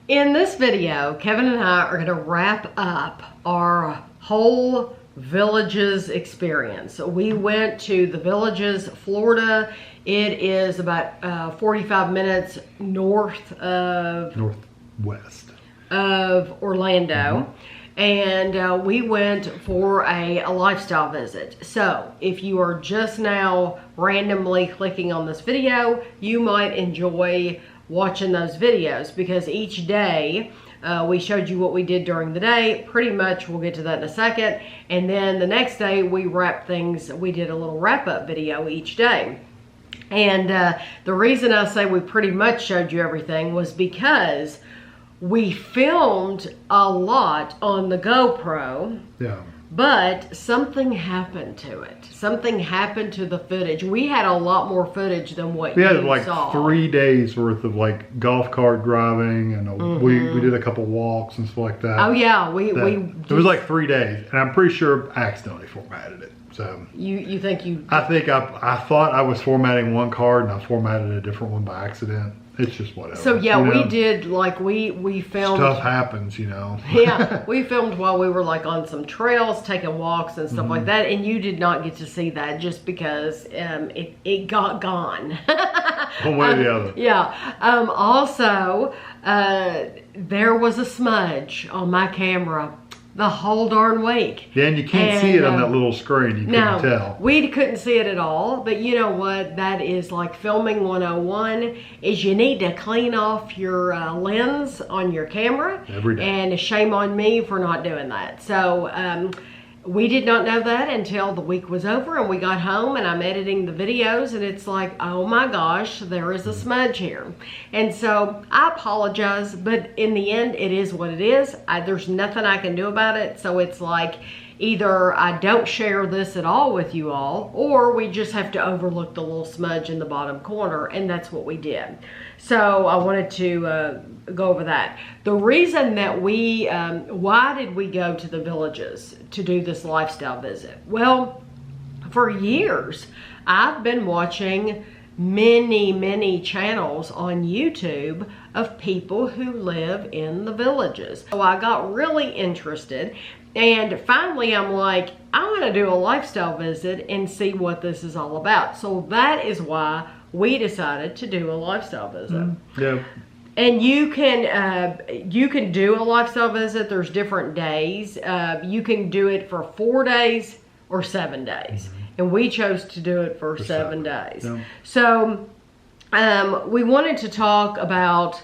In this video, Kevin and I are going to wrap up our whole Villages experience. We went to the Villages, Florida. It is about 45 minutes northwest of Orlando. And we went for a lifestyle visit. So if you are just now randomly clicking on this video, you might enjoy watching those videos, because each day we showed you what we did during the day. Pretty much, we'll get to that in a second. And then the next day we wrapped things. We did a little wrap-up video each day. And the reason I say we pretty much showed you everything was because we filmed a lot on the GoPro. Yeah. But something happened to it. Something happened to the footage. We had a lot more footage than what you saw. We had like 3 days worth of like golf cart driving, and we did a couple walks and stuff like that. Oh yeah, it was like 3 days, and I'm pretty sure I accidentally formatted it. So you think you? I think I thought I was formatting one card, and I formatted a different one by accident. It's just whatever. So yeah, we did, like, we filmed. Stuff happens, you know. Yeah, we filmed while we were like on some trails, taking walks and stuff like that, and you did not get to see that just because it got gone. One way or the other. Yeah. Also, there was a smudge on my camera the whole darn week. Yeah, and you can't see it on that little screen. You couldn't tell. We couldn't see it at all. But you know what? That is like filming 101, is you need to clean off your lens on your camera. Every day. And shame on me for not doing that. So we did not know that until the week was over and we got home, and I'm editing the videos, and it's like, oh my gosh, there is a smudge here. And so I apologize, but in the end, it is what it is. There's nothing I can do about it. So it's like, either I don't share this at all with you all, or we just have to overlook the little smudge in the bottom corner, and that's what we did. So I wanted to go over that. The reason that why did we go to the Villages to do this lifestyle visit? Well, for years, I've been watching many channels on YouTube of people who live in the Villages. So I got really interested, and finally I'm like, I want to do a lifestyle visit and see what this is all about. So that is why we decided to do a lifestyle visit. Yeah. And you can do a lifestyle visit. There's different days. You can do it for 4 days or 7 days. And we chose to do it for 7 days. Yeah. So we wanted to talk about...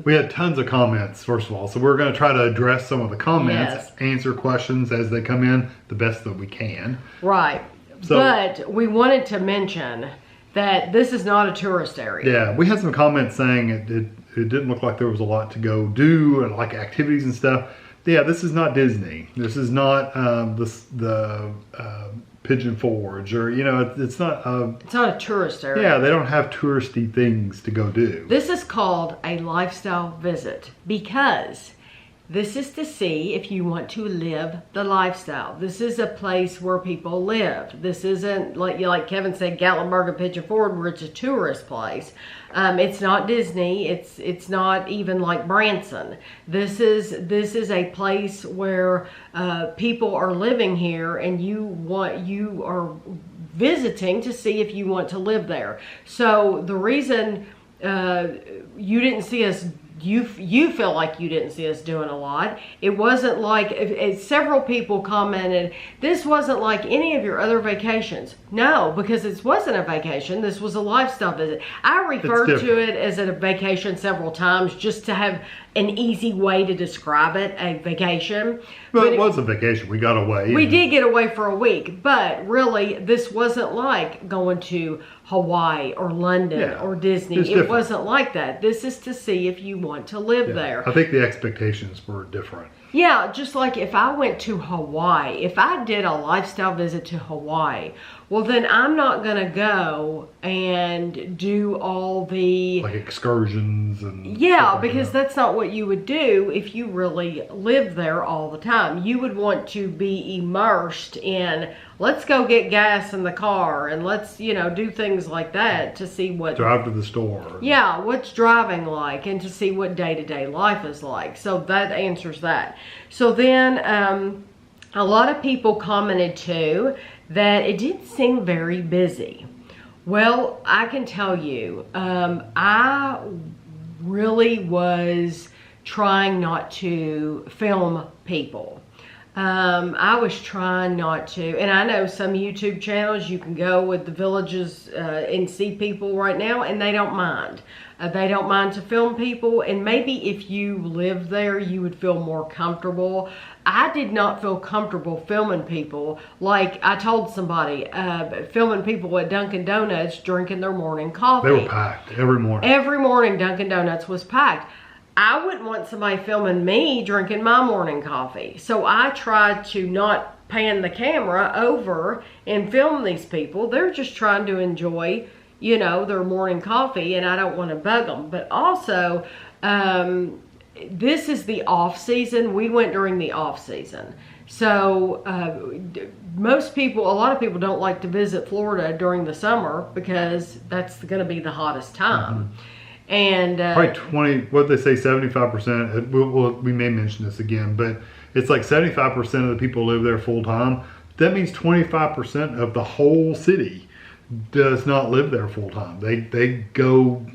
we had tons of comments, first of all. So we're going to try to address some of the comments, answer questions as they come in the best that we can. Right. So, but we wanted to mention that this is not a tourist area. Yeah, we had some comments saying it didn't look like there was a lot to go do, and like activities and stuff. Yeah, this is not Disney. This is not the Pigeon Forge, or it's not a tourist area. Yeah, they don't have touristy things to go do. This is called a lifestyle visit because this is to see if you want to live the lifestyle. This is a place where people live. This isn't like Kevin said, Gatlinburg and Pigeon Forge, where it's a tourist place. It's not Disney. It's not even like Branson. This is a place where people are living here, and you are visiting to see if you want to live there. So the reason you didn't see us, you feel like you didn't see us doing a lot. It wasn't like, several people commented, this wasn't like any of your other vacations. No, because it wasn't a vacation. This was a lifestyle visit. I referred to it as a vacation several times just to have an easy way to describe it, a vacation. But it was a vacation. We got away. We did get away for a week, but really this wasn't like going to Hawaii or London or Disney. It wasn't like that. This is to see if you want to live there. I think the expectations were different. Yeah, just like if I went to Hawaii, if I did a lifestyle visit to Hawaii, well, then I'm not going to go and do all the... Like excursions and... Yeah, like because that's not what you would do if you really lived there all the time. You would want to be immersed in, let's go get gas in the car and let's, do things like that to see what... Drive to the store. Yeah, what's driving like and to see what day-to-day life is like. So that answers that. So then a lot of people commented too that it didn't seem very busy. Well, I can tell you, I really was trying not to film people. I was trying not to, and I know some YouTube channels you can go with the villages and see people right now, and they don't mind. They don't mind to film people, and maybe if you live there, you would feel more comfortable. I did not feel comfortable filming people. Like I told somebody, filming people at Dunkin' Donuts drinking their morning coffee. They were packed every morning. Every morning Dunkin' Donuts was packed. I wouldn't want somebody filming me drinking my morning coffee. So I tried to not pan the camera over and film these people. They're just trying to enjoy, their morning coffee, and I don't want to bug them. But also, this is the off season. We went during the off season. So a lot of people don't like to visit Florida during the summer because that's going to be the hottest time. Mm-hmm. And probably what they say, 75%. We may mention this again, but it's like 75% of the people live there full time. That means 25% of the whole city does not live there full time. They go.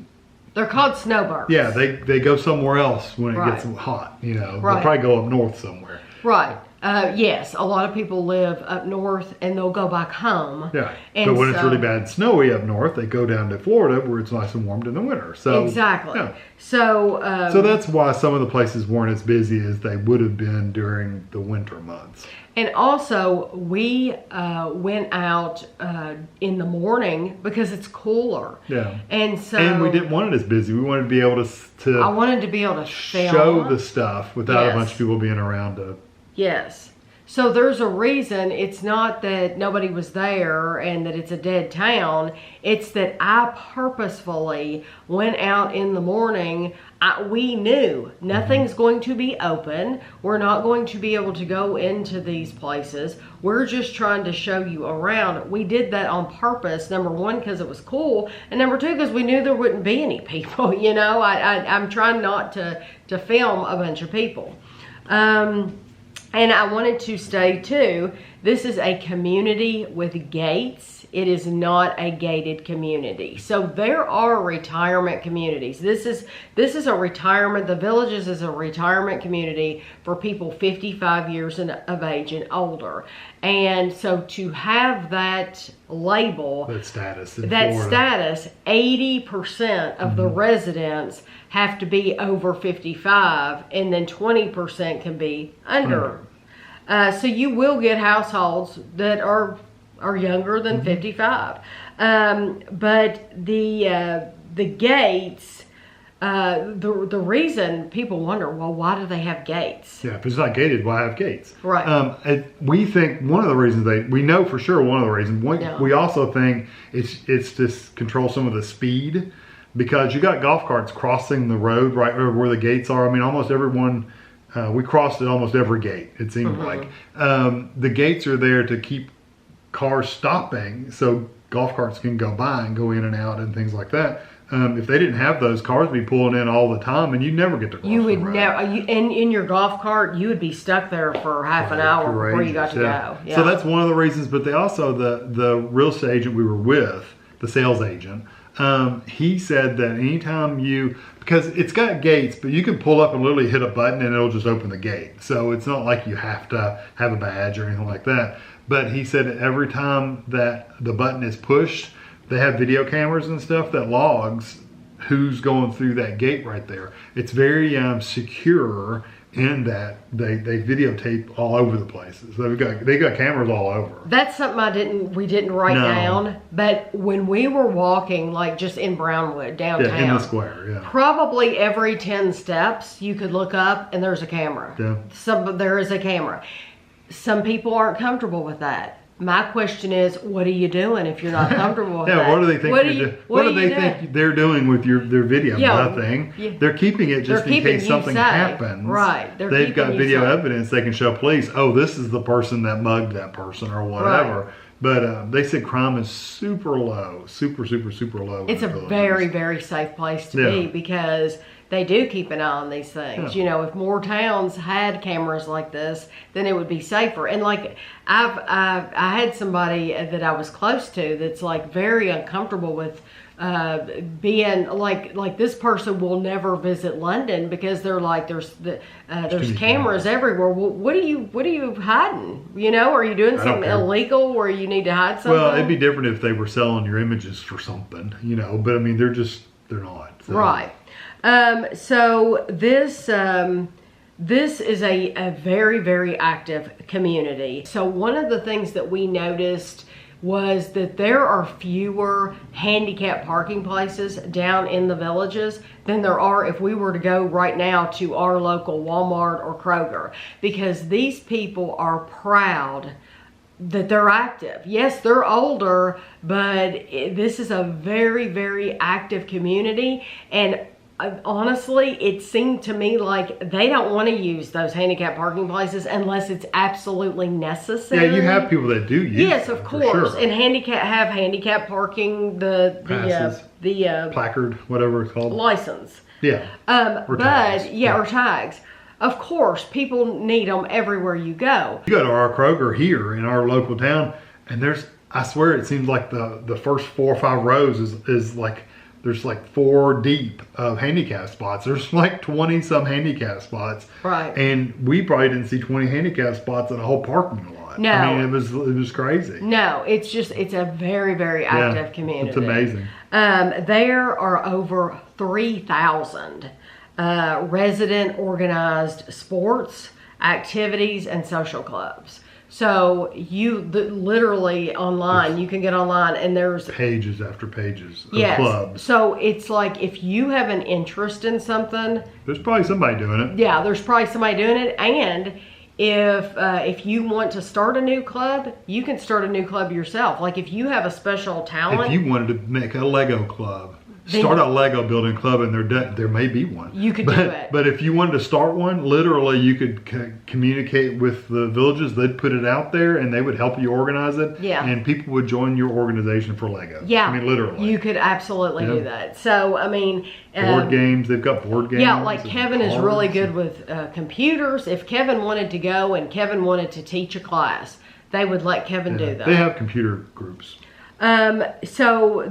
They're called snowbirds. Yeah, they go somewhere else when it gets hot. They'll probably go up north somewhere. Right. Yes, a lot of people live up north and they'll go back home. Yeah, and but when it's really bad and snowy up north, they go down to Florida where it's nice and warm in the winter. So exactly. Yeah. So that's why some of the places weren't as busy as they would have been during the winter months. And also, we went out in the morning because it's cooler. Yeah. And we didn't want it as busy. We wanted to be able to I wanted to be able to film. Show the stuff without Yes. a bunch of people being around to... Yes. So there's a reason. It's not that nobody was there and that it's a dead town. It's that I purposefully went out in the morning. We knew nothing's going to be open. We're not going to be able to go into these places. We're just trying to show you around. We did that on purpose. Number one, because it was cool. And number two, because we knew there wouldn't be any people. I'm trying not to film a bunch of people. And I wanted to say too, this is a community with gates. It is not a gated community. So there are retirement communities. This is a retirement, the Villages is a retirement community for people 55 years of age and older. And so to have that label, that status, 80% of the residents have to be over 55, and then 20% can be under. So you will get households that are younger than 55. But the gates, the reason people wonder, well, why do they have gates? Yeah, if it's not gated, why have gates? Right. We think one of the reasons we know for sure one of the reasons. We also think it's to control some of the speed, because you got golf carts crossing the road right over where the gates are. I mean, almost everyone, we crossed at almost every gate, it seemed like. The gates are there to keep cars stopping so golf carts can go by and go in and out and things like that. If they didn't have those, cars would be pulling in all the time, and you'd never get to cross You would the road. never, in your golf cart, you would be stuck there for half an hour before you got to go. Yeah. So that's one of the reasons. But they also, the real estate agent we were with, the sales agent, he said that anytime because it's got gates, but you can pull up and literally hit a button and it'll just open the gate. So it's not like you have to have a badge or anything like that. But he said that every time that the button is pushed, they have video cameras and stuff that logs who's going through that gate right there. It's very secure in that they videotape all over the places. So they got cameras all over. That's something we didn't write down. But when we were walking, like just in Brownwood downtown, in the square, probably every 10 steps you could look up and there's a camera. Yeah. There is a camera. Some people aren't comfortable with that. My question is, what are you doing if you're not comfortable with Yeah, that? what do they think? What do they think they're doing with their video? Yeah, Nothing. yeah. They're keeping it just in case something happens. Right. They've got video evidence. They can show police. Oh, this is the person that mugged that person or whatever. Right. But they said crime is super low, super low. It's a very, very safe place to be because they do keep an eye on these things. Yeah. You know, if more towns had cameras like this, then it would be safer. And like I had somebody that I was close to that's like very uncomfortable with being like this person will never visit London because they're like there's cameras everywhere. Well, what are you hiding? You know, are you doing something illegal where you need to hide something? Well, it'd be different if they were selling your images for something, you know. But I mean, they're not. So. Right. So this is a very, very active community. So one of the things that we noticed was that there are fewer handicap parking places down in the villages than there are if we were to go right now to our local Walmart or Kroger, because these people are proud that they're active. Yes, they're older, but this is a very, very active community. And honestly, it seemed to me like they don't want to use those handicap parking places unless it's absolutely necessary. Yeah, you have people that do use yes, them, of course. Sure. And handicap parking, the placard, whatever it's called, license. Yeah. Or tags. Of course, people need them everywhere you go. You go to our Kroger here in our local town, and I swear it seems like the first 4 or 5 rows is like, there's like 4 deep of handicap spots. There's like 20 some handicap spots. Right. And we probably didn't see 20 handicap spots in a whole parking lot. No. I mean, it was crazy. No, it's a very, very active community. It's amazing. There are over 3,000 resident organized sports, activities, and social clubs. So literally online, you can get online and there's pages after pages of yes. clubs. So it's like if you have an interest in something, there's probably somebody doing it. Yeah, there's probably somebody doing it. And if you want to start a new club, you can start a new club yourself. Like if you have a special talent. If you wanted to make a Lego club. Start a Lego building club, and there may be one. You could do it. But if you wanted to start one, literally you could communicate with the villages. They'd put it out there, and they would help you organize it. Yeah. And people would join your organization for Lego. Yeah. I mean, literally. You could absolutely do that. So, I mean. Board games. They've got board games. Yeah, like Kevin is really good with computers. If Kevin wanted to go and Kevin wanted to teach a class, they would let Kevin do that. They have computer groups. So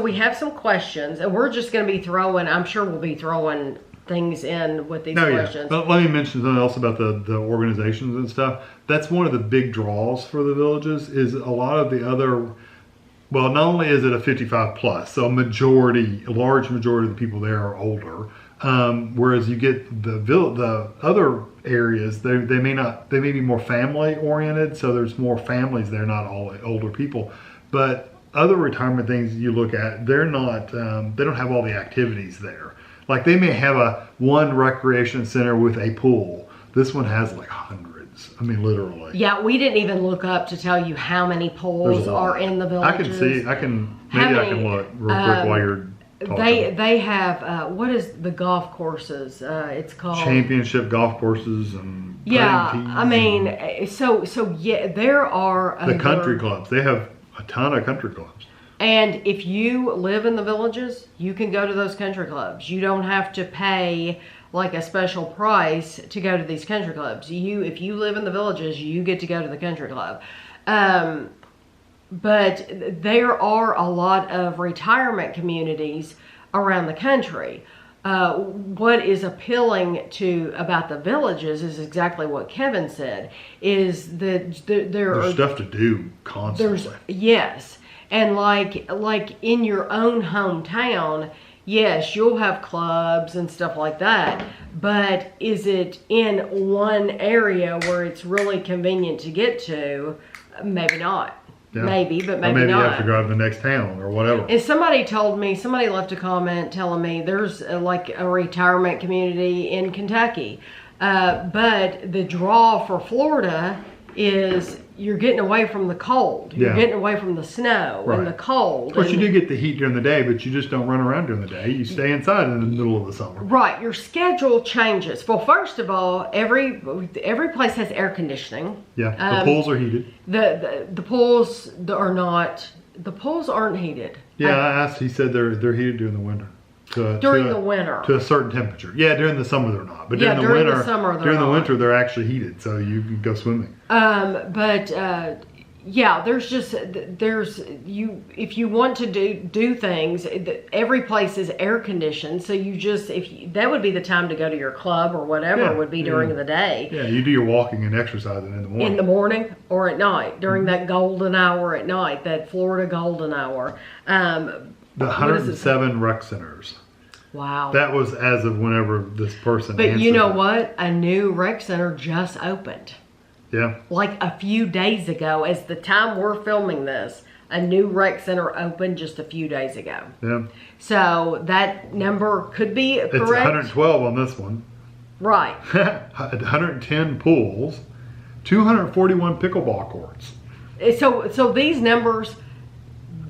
we have some questions, and we're just going to be I'm sure we'll be throwing things in with these questions. Yeah. Let me mention something else about the organizations and stuff. That's one of the big draws for the villages is a lot of the other, well, not only is it a 55 plus, so a large majority of the people there are older. Whereas you get the other areas, they may be more family oriented. So there's more families there, not all older people. But other retirement things you look at, they're not, they don't have all the activities there. Like they may have one recreation center with a pool. This one has like hundreds. I mean, literally. Yeah, we didn't even look up to tell you how many pools are in the villages. I can look real quick while you're talking. They have, what is the golf courses? It's called Championship golf courses and yeah, I mean, so yeah, there are the country clubs. They have a ton of country clubs. And if you live in the villages, you can go to those country clubs. You don't have to pay like a special price to go to these country clubs. If you live in the villages, you get to go to the country club. But there are a lot of retirement communities around the country. What is appealing about the villages is exactly what Kevin said, is that there's stuff to do constantly. Yes. And like in your own hometown, yes, you'll have clubs and stuff like that, but is it in one area where it's really convenient to get to? Maybe not. Yeah. Maybe, but maybe not. Maybe you have to drive to the next town or whatever. And somebody left a comment telling me there's like a retirement community in Kentucky. But the draw for Florida is you're getting away from the cold. You're Yeah. getting away from the snow and the cold. Of course, you and- do get the heat during the day, but you just don't run around during the day. You stay inside in the middle of the summer. Right, your schedule changes. Well, first of all, every place has air conditioning. Yeah, the pools are heated. The pools are not. The pools aren't heated. Yeah, I asked. He said they're heated during the winter. During the winter. To a certain temperature. Yeah, during the summer they're not. But Yeah, during the winter, summer they're during the not. winter they're actually heated, so you can go swimming. Yeah, if you want to do things, every place is air conditioned, so that would be the time to go to your club or whatever. Yeah, would be during the day. Yeah, you do your walking and exercising in the morning. In the morning or at night, during that golden hour at night, that Florida golden hour. The 107 rec centers. Wow. That was as of whenever this person But answered you know it. what? A new rec center just opened. Yeah. Like a few days ago, as the time we're filming this, a new rec center opened just a few days ago. Yeah. So that number could be correct. It's 112 on this one. Right. 110 pools, 241 pickleball courts. So these numbers,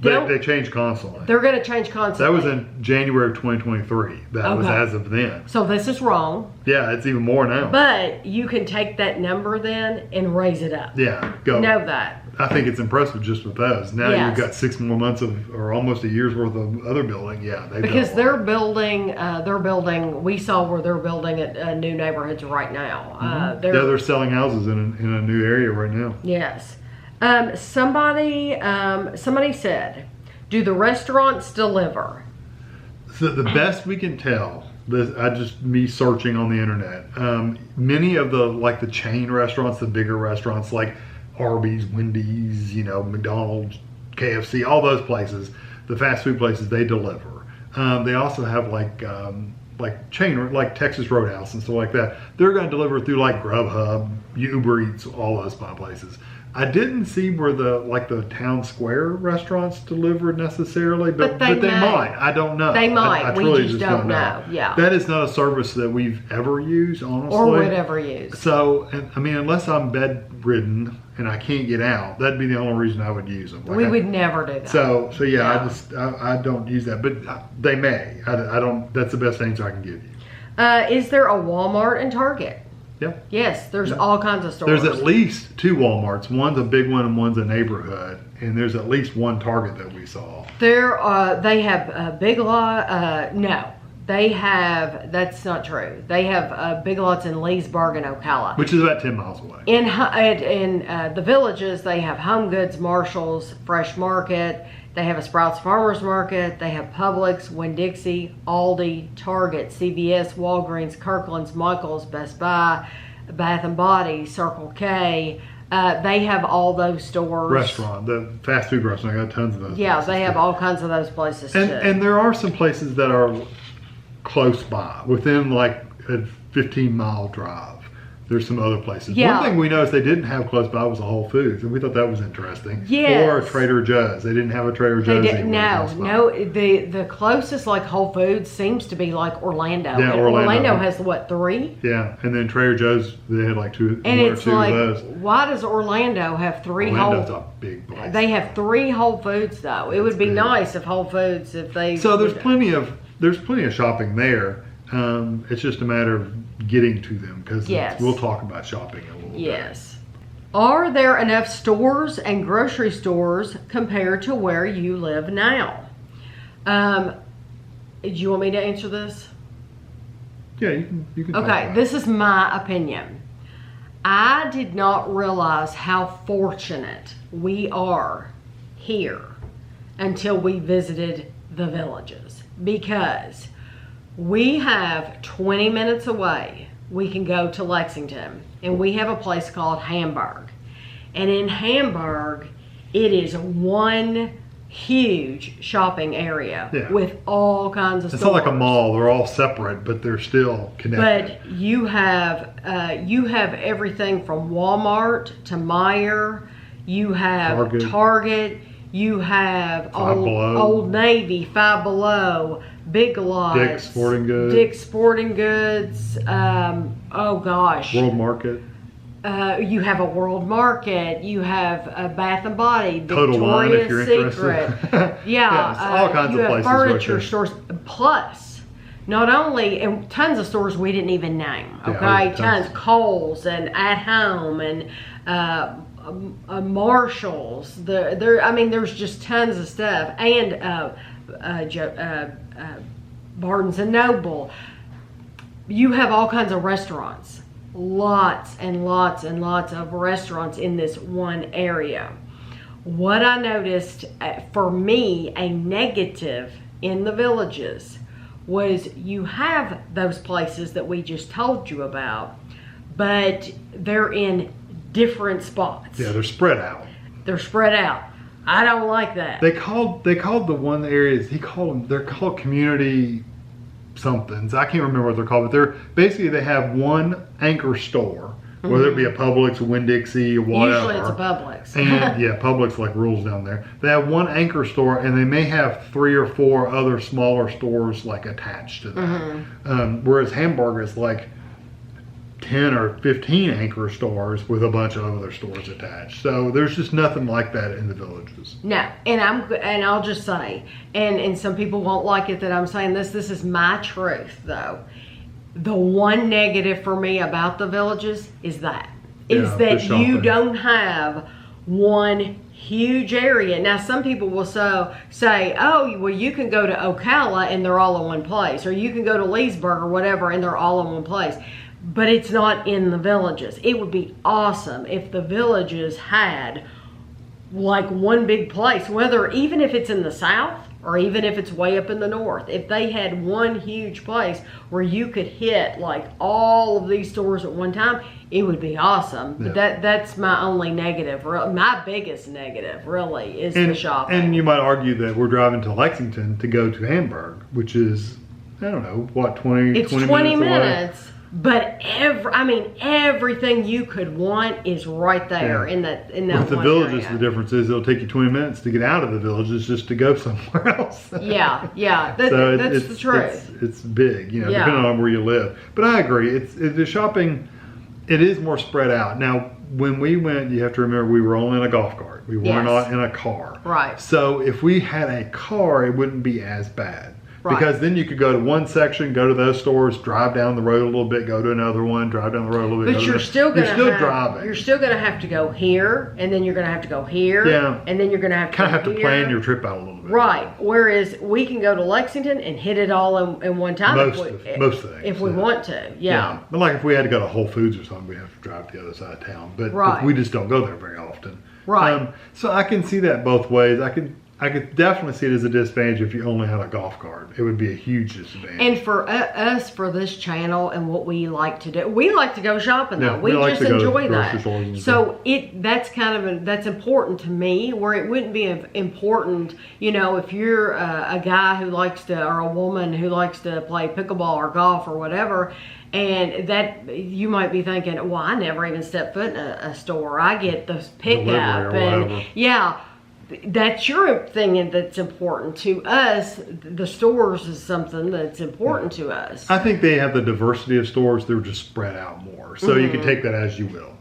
They change constantly. they're going to change constantly. That was in January of 2023. That was Okay. as of then. So this is wrong. Yeah, it's even more now. But you can take that number then and raise it up. Yeah, go. Know that. I think it's impressive just with those. Now Yes. you've got 6 more months or almost a year's worth of other building. Yeah, they've Because done a they're lot. building, we saw where they're building at new neighborhoods right now. They're selling houses in a new area right now. Yes. Somebody said, do the restaurants deliver? So the best we can tell, me searching on the internet, many of the chain restaurants, the bigger restaurants like Arby's, Wendy's, McDonald's, KFC, all those places, the fast food places, they deliver. They also have chain, like Texas Roadhouse and stuff like that. They're going to deliver through like Grubhub, Uber Eats, all those places. I didn't see where the town square restaurants delivered necessarily, but they might. I don't know. They might. I We truly just don't know. Yeah. That is not a service that we've ever used, honestly. Or would ever use. So, unless I'm bedridden and I can't get out, that'd be the only reason I would use them. We would never do that. So yeah. I don't use that, but they may. I don't. That's the best answer I can give you. Is there a Walmart and Target? Yeah. Yes, there's all kinds of stores. There's at least 2 Walmarts. One's a big one and one's a neighborhood. And there's at least 1 Target that we saw. They have Big Lot. No, they have. That's not true. They have Big Lots in Leesburg and Ocala, Which is about 10 miles away. In the villages, they have Home Goods, Marshalls, Fresh Market. They have a Sprouts Farmers Market. They have Publix, Winn-Dixie, Aldi, Target, CVS, Walgreens, Kirkland's, Michael's, Best Buy, Bath and Body, Circle K. They have all those stores. Restaurant, the fast food restaurant. I got tons of those. Yeah, they have all kinds of those places too. And there are some places that are close by, within like a 15-mile drive. There's some other places. Yeah. One thing we noticed they didn't have close by was a Whole Foods, and we thought that was interesting. Yes. Or a Trader Joe's. They didn't have a Trader Joe's. No. The closest like Whole Foods seems to be like Orlando. Yeah, And Orlando has what, 3? Yeah, and then Trader Joe's, they had like 2 And one or it's two like, of those. why does Orlando have 3 Orlando's a big place. They have 3 Whole Foods though. It would be big. nice if Whole Foods, if they. So there's plenty of shopping there. It's just a matter of getting to them because we'll talk about shopping in a little bit. Yes. Are there enough stores and grocery stores compared to where you live now? Do you want me to answer this? Yeah, you can. Okay, this is my opinion. I did not realize how fortunate we are here until we visited the villages, because we have 20 minutes away. We can go to Lexington, and we have a place called Hamburg. And in Hamburg, it is one huge shopping area with all kinds of stores. It's not like a mall. They're all separate, but they're still connected. But you have everything from Walmart to Meijer. You have Target. You have Old Navy, Five Below, Big Lots, Dick's Sporting Goods. Oh gosh. World Market. You have a World Market. You have a Bath and Body, Total Wine, if Victoria's you're Secret. interested. Yeah, it's all kinds you of have places right furniture there. stores. Plus, not only and tons of stores we didn't even name. Yeah, Okay, tons. Kohl's and At Home and Marshalls. I mean, there's just tons of stuff, and Barnes and Noble. You have all kinds of restaurants, lots and lots and lots of restaurants in this one area. What I noticed for me, a negative in the Villages, was you have those places that we just told you about, but they're in different spots. Yeah, they're spread out. They're spread out. I don't like that. They called the one areas, they're called community somethings. I can't remember what they're called, but they have one anchor store, whether it be a Publix, a Winn-Dixie, or whatever. Usually it's a Publix. And yeah, Publix like rules down there. They have one anchor store, and they may have 3 or 4 other smaller stores like attached to that. Whereas Hamburg is like 10 or 15 anchor stores with a bunch of other stores attached. So there's just nothing like that in the Villages. No, and I'll just say, and some people won't like it that I'm saying this. This is my truth, though. The one negative for me about the Villages is that you don't have one huge area. Now, some people will say, oh, well, you can go to Ocala and they're all in one place, or you can go to Leesburg or whatever and they're all in one place. But it's not in the Villages. It would be awesome if the Villages had like one big place, even if it's in the south or even if it's way up in the north. If they had one huge place where you could hit like all of these stores at one time, it would be awesome. Yeah. But that's my only negative. My biggest negative really is the shopping. And you might argue that we're driving to Lexington to go to Hamburg, which is, I don't know, what, 20 It's 20 minutes. Away? But everything you could want is right there in that With the one Villages, area. the difference is it'll take you 20 minutes to get out of the Villages just to go somewhere else. Yeah. So That's the truth. It's big, depending on where you live. But I agree, the shopping, it is more spread out. Now, when we went, you have to remember we were only in a golf cart. We were not in a car. Right. So if we had a car, it wouldn't be as bad. Right. Because then you could go to one section, go to those stores, drive down the road a little bit, go to another one, drive down the road a little bit. But you're still driving. You're still going to have to go here, and then you're going to have to go here, and then you're going to have to kind of go have to plan your trip out a little bit. Right. Whereas we can go to Lexington and hit it all in one time. Most things. If we want to, yeah. But like if we had to go to Whole Foods or something, we'd have to drive to the other side of town. But we just don't go there very often. Right. So I can see that both ways. I could definitely see it as a disadvantage if you only had a golf cart. It would be a huge disadvantage. And for us, for this channel and what we like to do, we like to go shopping though. We like just enjoy that. So that's important to me, where it wouldn't be important, if you're a guy who likes to, or a woman who likes to play pickleball or golf or whatever, and that you might be thinking, well, I never even step foot in a store. I get the pickup and that's your thing, and that's important to us. The stores is something that's important to us. I think they have the diversity of stores. They're just spread out more. So you can take that as you will.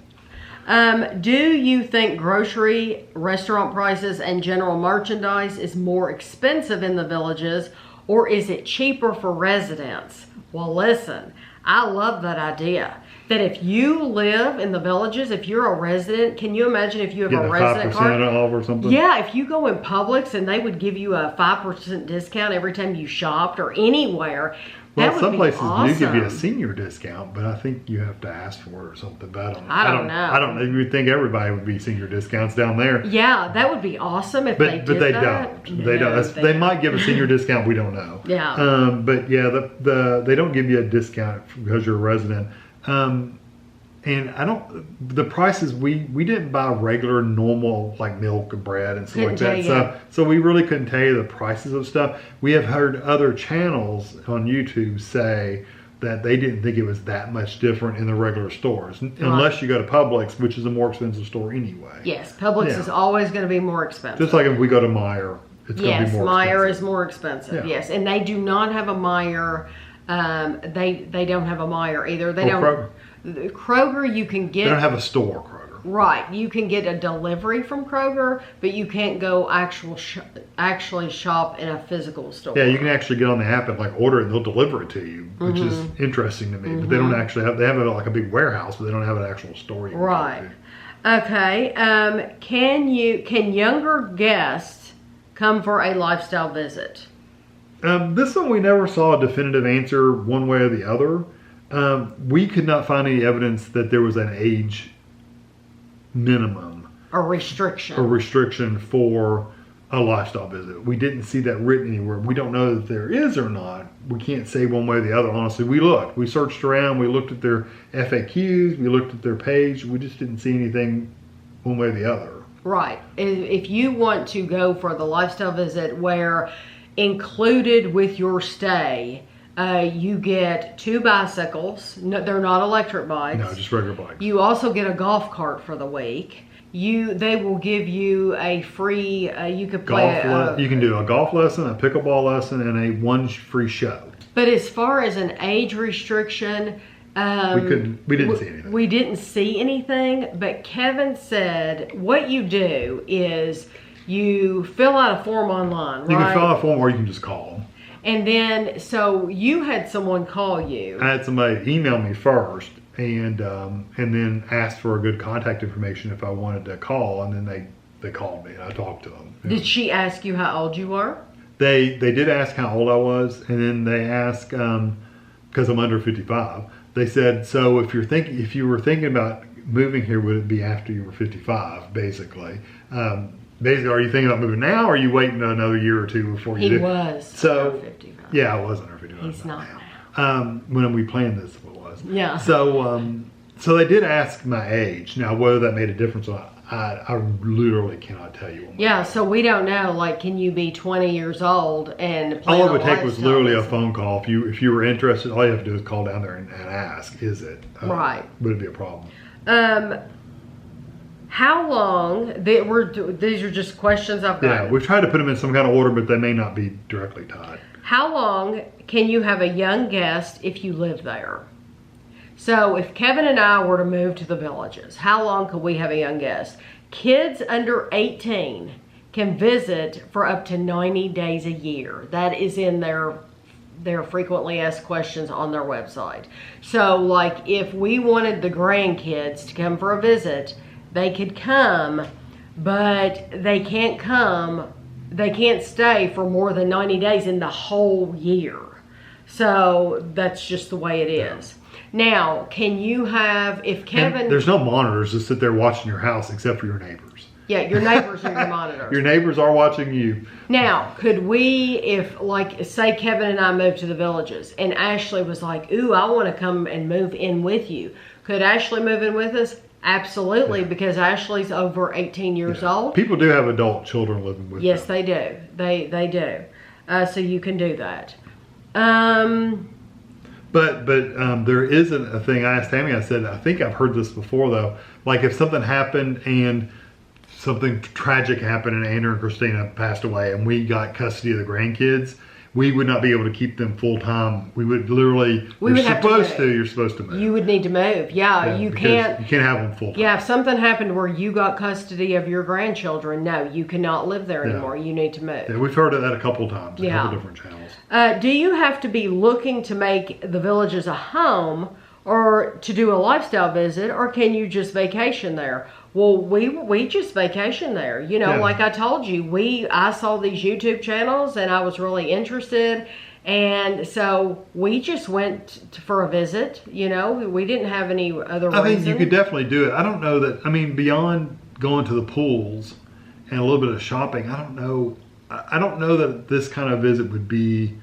Do you think grocery, restaurant prices, and general merchandise is more expensive in the Villages, or is it cheaper for residents? Well, listen, I love that idea. That if you live in the Villages, if you're a resident, can you imagine if you have a resident card? 5% off or something? Yeah, if you go in Publix and they would give you a 5% discount every time you shopped, or anywhere, that would some be places awesome. do give you a senior discount, but I think you have to ask for it or something. But I don't know. I don't know. You would think everybody would be senior discounts down there. Yeah, that would be awesome if they did But they that. don't. They don't. They might give a senior discount. We don't know. Yeah. But yeah, they don't give you a discount because you're a resident. And the prices, we didn't buy regular, normal, like milk and bread and stuff like that. So we really couldn't tell you the prices of stuff. We have heard other channels on YouTube say that they didn't think it was that much different in the regular stores. Unless you go to Publix, which is a more expensive store anyway. Yes, Publix is always going to be more expensive. Just like if we go to Meijer, it's going to be more Meijer expensive. is more expensive, yes. And they do not have a Meijer. They don't have a Meijer either. They don't. Kroger, you can They don't get, have a store, Kroger. right, you can get a delivery from Kroger, but you can't go actually shop in a physical store. Yeah, you can actually get on the app and like order it and they'll deliver it to you, which is interesting to me. But they don't actually have, they have like a big warehouse, but they don't have an actual store you can Right. go to. Okay. Can younger guests come for a lifestyle visit? This one we never saw a definitive answer one way or the other. We could not find any evidence that there was an age minimum Or restriction? or restriction for a lifestyle visit. We didn't see that written anywhere. We don't know that there is or not. We can't say one way or the other. Honestly, we looked. We searched around. We looked at their FAQs. We looked at their page. We just didn't see anything one way or the other. Right. If you want to go for the lifestyle visit where included with your stay, you get 2 bicycles. No, they're not electric bikes. No, just regular bikes. You also get a golf cart for the week. They will give you a free. You could play. You can do a golf lesson, a pickleball lesson, and one free show. But as far as an age restriction, we didn't see anything. We didn't see anything. But Kevin said what you do is you fill out a form online, right? You can fill out a form or you can just call them. And then, so you had someone call you. I had somebody email me first, and then asked for a good contact information if I wanted to call, and then they called me and I talked to them. Did she ask you how old you were? They did ask how old I was, and then they asked because I'm under 55. They said, so if you were thinking about moving here, would it be after you were 55? Basically. Basically, are you thinking about moving now, or are you waiting another year or two before you do? He was so, under 55. Yeah, I was under 55. He's not now. When we planned this, it was. Yeah. So they did ask my age. Now, whether that made a difference or not, I literally cannot tell you. Yeah, so we don't know. Like, can you be 20 years old and plan all it a would take was lifestyle literally a visit? phone call. If you were interested, all you have to do is call down there and ask, is it? Right. Would it be a problem? How long? These are just questions I've got. Yeah, we've tried to put them in some kind of order, but they may not be directly tied. How long can you have a young guest if you live there? So if Kevin and I were to move to the Villages, how long could we have a young guest? Kids under 18 can visit for up to 90 days a year. That is in their frequently asked questions on their website. So like if we wanted the grandkids to come for a visit, they could come, but they can't stay for more than 90 days in the whole year. So that's just the way it is. Now, can you have, if Kevin... And there's no monitors to sit there watching your house except for your neighbors. Yeah, your neighbors are your monitors. Your neighbors are watching you. Now, could we, if like, say Kevin and I moved to the Villages and Ashley was like, ooh, I want to come and move in with you. Could Ashley move in with us? Absolutely, because Ashley's over 18 years old. People do have adult children living with them. Yes, they do. They do. So you can do that. But there isn't a thing. I asked Tami, I said, I think I've heard this before though. Like if something happened and something tragic happened and Andrew and Christina passed away and we got custody of the grandkids, we would not be able to keep them full time. We would literally, you're supposed to move. You would need to move. Yeah, you can't. You can't have them full time. Yeah, if something happened where you got custody of your grandchildren, no, you cannot live there anymore. You need to move. Yeah, we've heard of that a couple of times, a couple different channels. Do you have to be looking to make the Villages a home or to do a lifestyle visit, or can you just vacation there? Well, we just vacation there. You know, like I told you, I saw these YouTube channels and I was really interested. And so we just went for a visit. You know, we didn't have any other reason. I think you could definitely do it. I don't know that, I mean, beyond going to the pools and a little bit of shopping, I don't know that this kind of visit would be,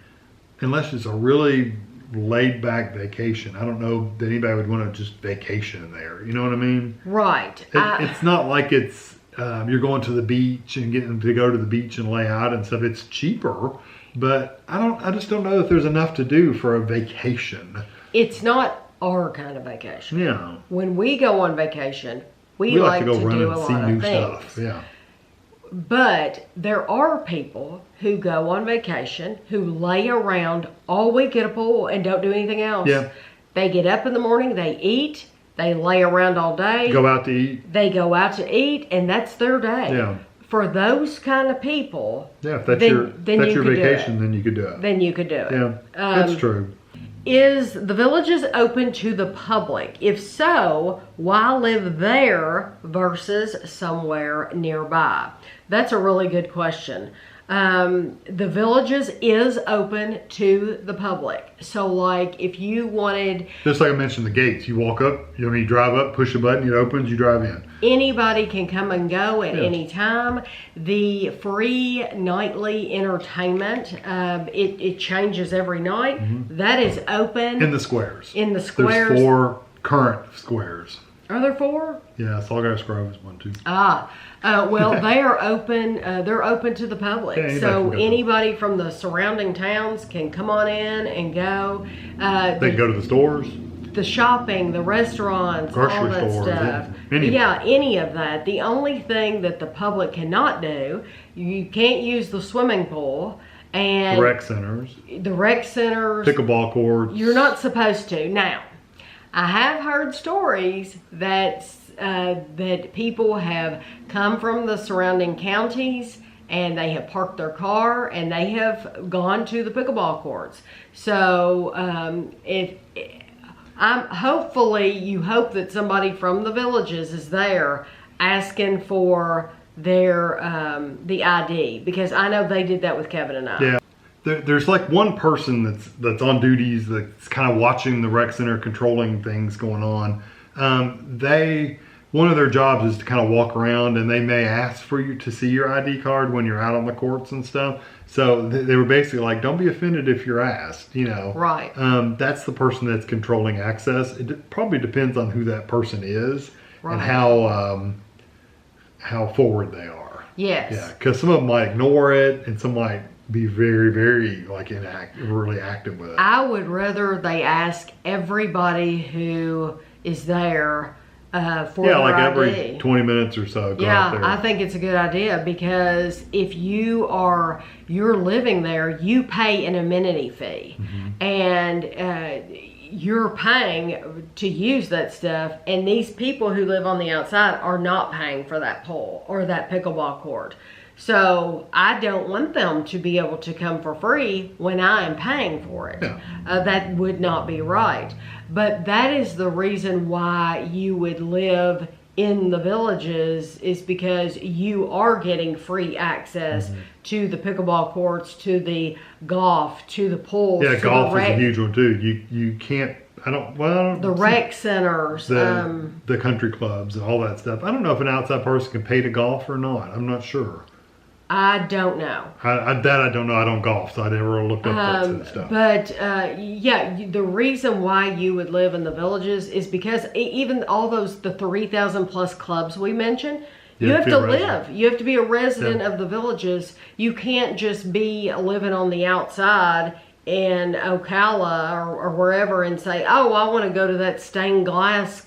unless it's a really laid back vacation. I don't know that anybody would want to just vacation there. You know what I mean? Right. It's not like it's you're going to the beach and getting to go to the beach and lay out and stuff. It's cheaper, but I just don't know if there's enough to do for a vacation. It's not our kind of vacation. Yeah. When we go on vacation, we like to go run and see new stuff. Yeah. But there are people who go on vacation who lay around all week at a pool and don't do anything else. Yeah. They get up in the morning, they eat, they lay around all day. Go out to eat. They go out to eat, and that's their day. Yeah. For those kind of people, Yeah, if that's your vacation, then you could do it. Then you could do it. Yeah, that's true. Is the Villages open to the public? If so, why live there versus somewhere nearby? That's a really good question. The Villages is open to the public. So like if you wanted... Just like I mentioned, the gates. You walk up, you drive up, push a button, it opens, you drive in. Anybody can come and go at any time. The free nightly entertainment, it changes every night. That is open. In the squares. In the squares. There's 4 current squares. Are there 4? Yeah, Sawgrass Grove is one too. Well, they are open. They're open to the public, Yeah, so anybody from the surrounding towns can come on in and go. They can go to the stores, the shopping, the restaurants, grocery all that stores, stuff. yeah, any of that. The only thing that the public cannot do, you can't use the swimming pool and the rec centers, pickleball courts. You're not supposed to. Now, I have heard stories that that people have come from the surrounding counties and they have parked their car and they have gone to the pickleball courts. So hopefully you hope that somebody from the Villages is there asking for their the ID, because I know they did that with Kevin and I. Yeah. There's like one person that's on duties that's kind of watching the rec center, controlling things going on. One of their jobs is to kind of walk around, and they may ask for you to see your ID card when you're out on the courts and stuff. So they were basically like, don't be offended if you're asked, Right. That's the person that's controlling access. It probably depends on who that person is and how forward they are. Yes. Yeah, because some of them might ignore it, and some might be very, very really active with it. I would rather they ask everybody who is there for their like ID. every 20 minutes or so. Go out there. I think it's a good idea, because if you're living there, you pay an amenity fee, and you're paying to use that stuff, and these people who live on the outside are not paying for that pool or that pickleball court. So I don't want them to be able to come for free when I am paying for it. Yeah. That would not be right. But that is the reason why you would live in the Villages, is because you are getting free access to the pickleball courts, to the golf, to the pools. Yeah, golf is a huge one too. You can't. The rec centers, the country clubs and all that stuff. I don't know if an outside person can pay to golf or not. I'm not sure. I don't know. I don't know. I don't golf, so I never looked up that stuff. But the reason why you would live in the Villages is because even all the 3,000 plus clubs we mentioned, you have to live. You have to be a resident of the Villages. You can't just be living on the outside in Ocala or wherever and say, oh, I want to go to that stained glass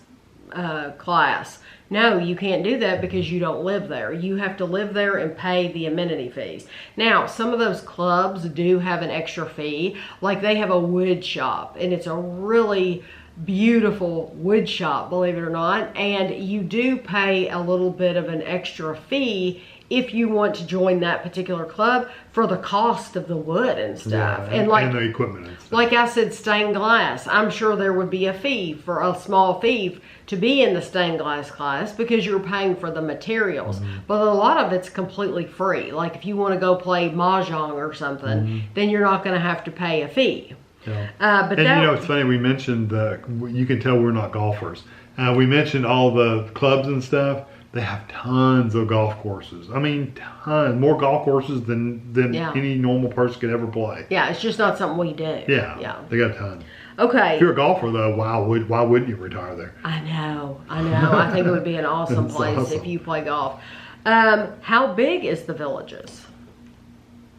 class. No, you can't do that because you don't live there. You have to live there and pay the amenity fees. Now, some of those clubs do have an extra fee. Like they have a wood shop, and it's a really beautiful wood shop, believe it or not. And you do pay a little bit of an extra fee if you want to join that particular club for the cost of the wood and stuff. Yeah, and the equipment and stuff. Like I said, stained glass. I'm sure there would be a fee, for a small fee, to be in the stained glass class, because you're paying for the materials. But a lot of it's completely free. Like if you want to go play mahjong or something, then you're not going to have to pay a fee. Yeah. It's funny, we mentioned you can tell we're not golfers. We mentioned all the clubs and stuff. They have tons of golf courses. I mean, tons. More golf courses than any normal person could ever play. Yeah, it's just not something we do. Yeah. They got a ton. Okay. If you're a golfer, though, why wouldn't you retire there? I know. I think it would be an awesome place if you play golf. How big is the Villages?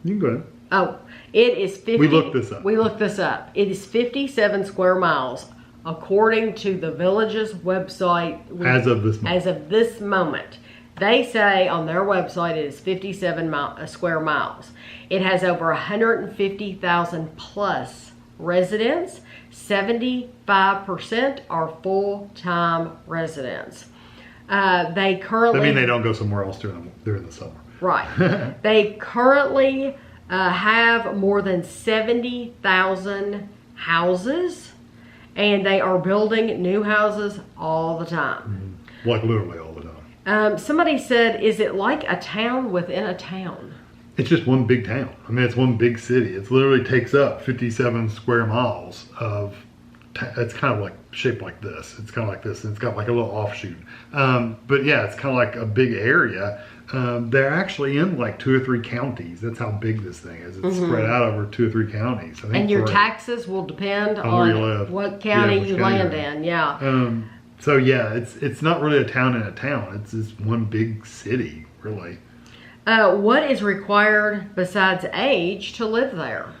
You can go ahead. Oh, it is 50. We looked this up. It is 57 square miles. According to the Villages website, as of this moment, they say on their website it is 57 square miles. It has over 150,000 plus residents. 75% are full-time residents. They currently... I mean, they don't go somewhere else during the summer. Right. They currently have more than 70,000 houses, and they are building new houses all the time. Mm-hmm. Like literally all the time. Somebody said, is it like a town within a town? It's just one big town. I mean, it's one big city. It literally takes up 57 square miles of... It's kind of like shaped like this. It's kind of like this, and it's got like a little offshoot. But yeah, it's kind of like a big area. They're actually in like 2 or 3 counties. That's how big this thing is. It's spread out over 2 or 3 counties. I think. And your taxes will depend on where you live. What county you land in. Yeah. So yeah, it's not really a town in a town. It's just one big city, really. What is required besides age to live there?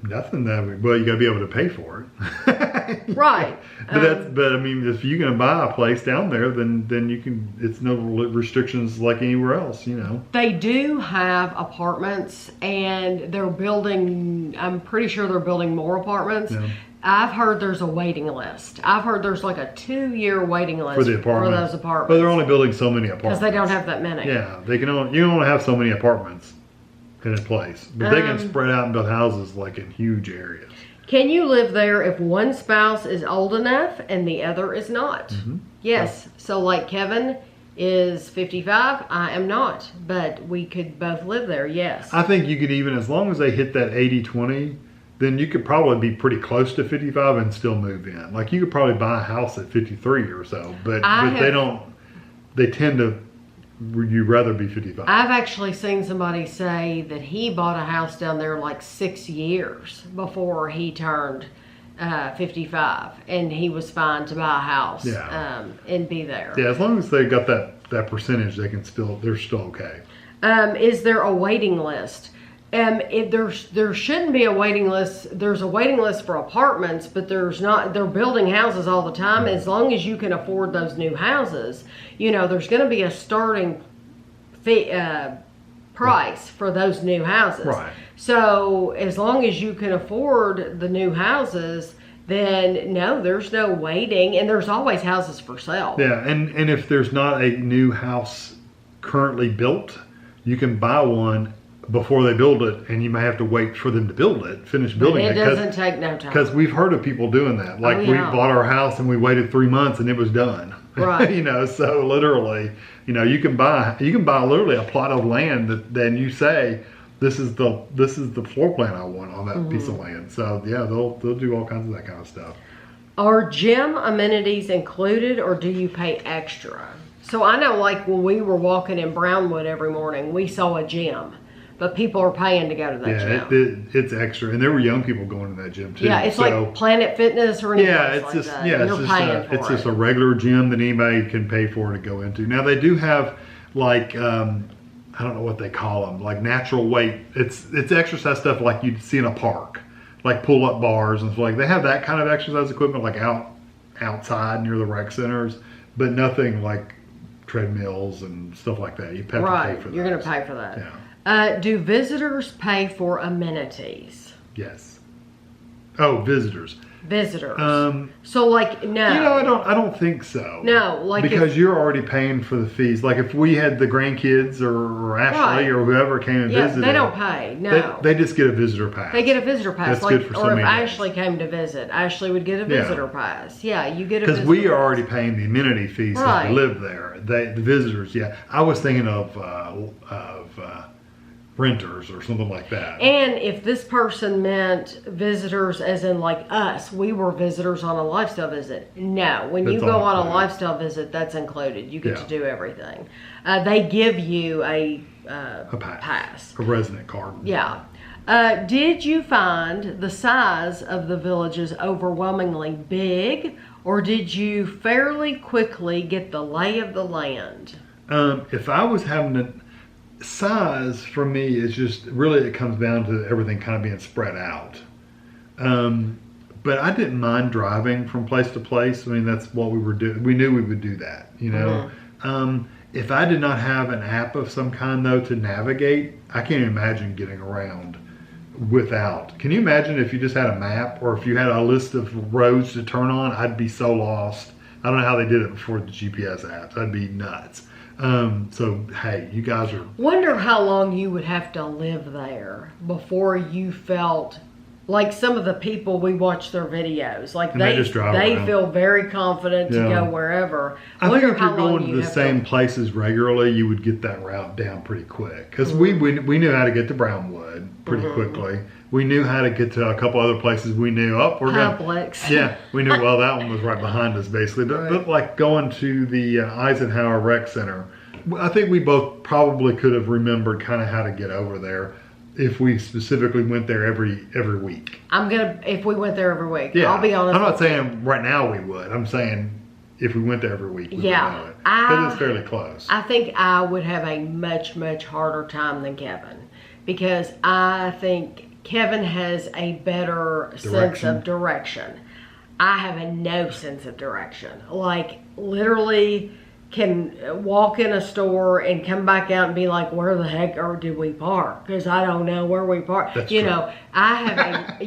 Nothing well, you got to be able to pay for it. Right. But I mean, if you're going to buy a place down there, then you can. It's no restrictions like anywhere else, you know. They do have apartments, and they're building. I'm pretty sure they're building more apartments. Yeah. I've heard there's a waiting list. I've heard there's like a 2-year waiting list for those apartments. But they're only building so many apartments because they don't have that many. Yeah, you can only have so many apartments in a place, but they can spread out and build houses like in huge areas. Can you live there if one spouse is old enough and the other is not? Mm-hmm. Yes. So like Kevin is 55, I am not, but we could both live there. Yes. I think you could, even as long as they hit that 80-20, then you could probably be pretty close to 55 and still move in. Like you could probably buy a house at 53 or so, but they don't. They tend to. You'd rather be 55. I've actually seen somebody say that he bought a house down there like 6 years before he turned 55, and he was fine to buy a house and be there. Yeah, as long as they got that percentage, they're still okay. Is there a waiting list? There shouldn't be a waiting list. There's a waiting list for apartments, but there's not. They're building houses all the time. As long as you can afford those new houses, you know, there's going to be a starting fee, price for those new houses. Right. So as long as you can afford the new houses, then no, there's no waiting, and there's always houses for sale. Yeah, and if there's not a new house currently built, you can buy one before they build it, and you may have to wait for them to finish building it. It doesn't take no time. Because we've heard of people doing that. Like we bought our house and we waited 3 months and it was done. Right. You know, so literally, you know, you can buy literally a plot of land that then you say, this is the floor plan I want on that piece of land. So yeah, they'll do all kinds of that kind of stuff. Are gym amenities included, or do you pay extra? So I know, like when we were walking in Brownwood every morning, we saw a gym. But people are paying to go to that gym. It's extra, and there were young people going to that gym too. Yeah, it's like Planet Fitness or anything it's just a regular gym that anybody can pay for to go into. Now they do have like I don't know what they call them, like natural weight. It's exercise stuff like you'd see in a park, like pull up bars and stuff. Like they have that kind of exercise equipment like outside near the rec centers, but nothing like treadmills and stuff like that. You have to pay for that. You're going to pay for that. Yeah. Do visitors pay for amenities? Yes. Oh, visitors. So like, no. You know, I don't think so. No, like because you're already paying for the fees. Like if we had the grandkids or Ashley or whoever came and visited, they don't pay. No, they just get a visitor pass. They get a visitor pass. That's good for so many. Or if Ashley came to visit, Ashley would get a visitor pass. Yeah, you get a visitor because we are pass. already paying the amenity fees to live there. The visitors, I was thinking of renters or something like that. And if this person meant visitors as in like us, we were visitors on a lifestyle visit. No, when you go on a lifestyle visit, that's included. You get to do everything. They give you a pass. A resident card. Yeah. Did you find the size of the villages overwhelmingly big, or did you fairly quickly get the lay of the land? If I was having a size, for me, is just really, it comes down to everything kind of being spread out. But I didn't mind driving from place to place. I mean, that's what we were doing. We knew we would do that, you know. If I did not have an app of some kind, though, to navigate, I can't imagine getting around without. Can you imagine if you just had a map or if you had a list of roads to turn on? I'd be so lost. I don't know how they did it before the GPS apps. I'd be nuts. So, hey, you guys are... Wonder how long you would have to live there before you felt like some of the people we watch their videos. Like And they just drive around. feel very confident to go wherever. I think Wonder if you're how long going to you the have same places regularly, you would get that route down pretty quick. Because we knew how to get to Brownwood pretty quickly. We knew how to get to a couple other places we knew. Oh, we're going. Complex. Yeah, we knew. Well, that one was right behind us, basically. But like going to the Eisenhower Rec Center, I think we both probably could have remembered kind of how to get over there if we specifically went there every week. If we went there every week. Yeah, I'll be honest. I'm not saying right now we would. I'm saying if we went there every week, we would know it. Because it's fairly close. I think I would have a much, much harder time than Kevin. Because I think Kevin has a better sense of direction. I have a no sense of direction. Like, literally can walk in a store and come back out and be like, where the heck did we park? Because I don't know where we park. That's you true. know, I have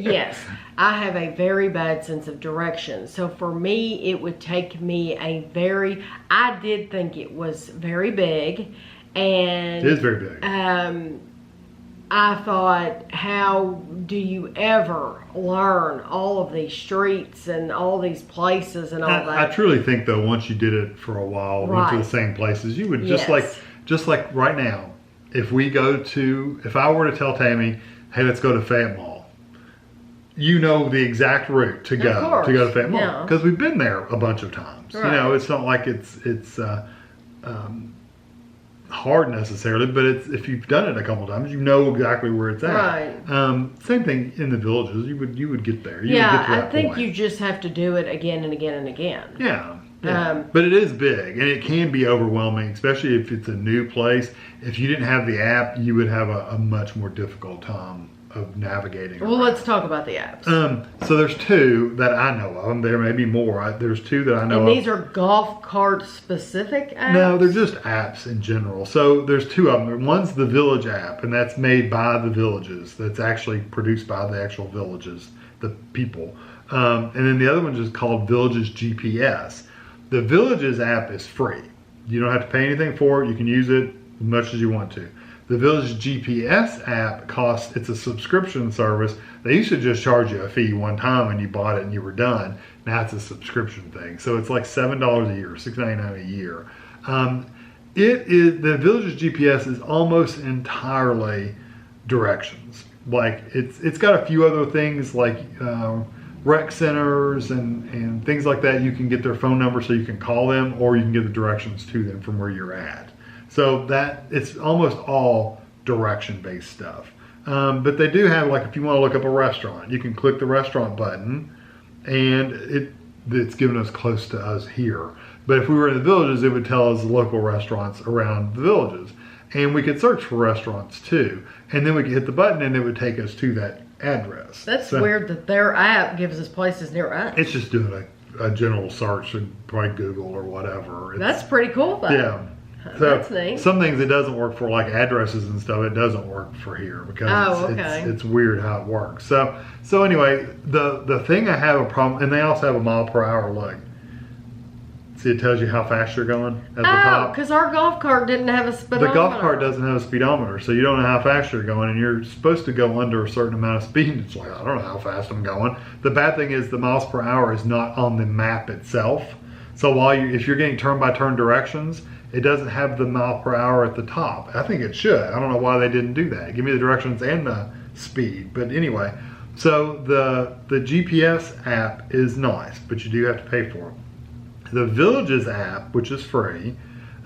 I have a very bad sense of direction. So for me, it would take me I did think it was very big. And It is very big. I thought, how do you ever learn all of these streets and all these places and all that? I truly think though, once you did it for a while, went to the same places, you would just like right now, if I were to tell Tami, hey, let's go to Fayette Mall, you know the exact route to go to Fayette Mall because we've been there a bunch of times. Right. You know, it's not like it's hard necessarily, but if you've done it a couple times, you know exactly where it's at. Right. Same thing in the villages. You would get there. I think you just have to do it again and again and again. Yeah. But it is big, and it can be overwhelming, especially if it's a new place. If you didn't have the app, you would have a much more difficult time of navigating. Well, let's talk about the apps. So there's two that I know of. There may be more. There's two that I know of. And these are golf cart specific apps? No, they're just apps in general. So there's two of them. One's the Village app, and that's made by the villages. That's actually produced by the actual villages, the people. And then the other one's just called Villages GPS. The Villages app is free. You don't have to pay anything for it. You can use it as much as you want to. The Village GPS app it's a subscription service. They used to just charge you a fee one time when you bought it and you were done. Now it's a subscription thing. So it's like $7 a year, $6.99 a year. The Village's GPS is almost entirely directions. Like it's got a few other things like rec centers and things like that. You can get their phone number so you can call them, or you can get the directions to them from where you're at. So it's almost all direction-based stuff. But they do have, like, if you want to look up a restaurant, you can click the restaurant button, and it's giving us close to us here. But if we were in the villages, it would tell us the local restaurants around the villages. And we could search for restaurants, too. And then we could hit the button, and it would take us to that address. That's weird that their app gives us places near us. It's just doing a general search and probably Google or whatever. That's pretty cool, though. Yeah. So that's neat. Some things it doesn't work for, like addresses and stuff. It doesn't work for here because it's weird how it works. So anyway, the thing I have a problem, and they also have a mile per hour look. See, it tells you how fast you're going at the top. Because our golf cart didn't have a speedometer. The golf cart doesn't have a speedometer, so you don't know how fast you're going, and you're supposed to go under a certain amount of speed. It's like, I don't know how fast I'm going. The bad thing is the miles per hour is not on the map itself. So if you're getting turn-by-turn directions, it doesn't have the mile per hour at the top. I think it should. I don't know why they didn't do that. Give me the directions and the speed. But anyway, so the GPS app is nice, but you do have to pay for it. The Villages app, which is free,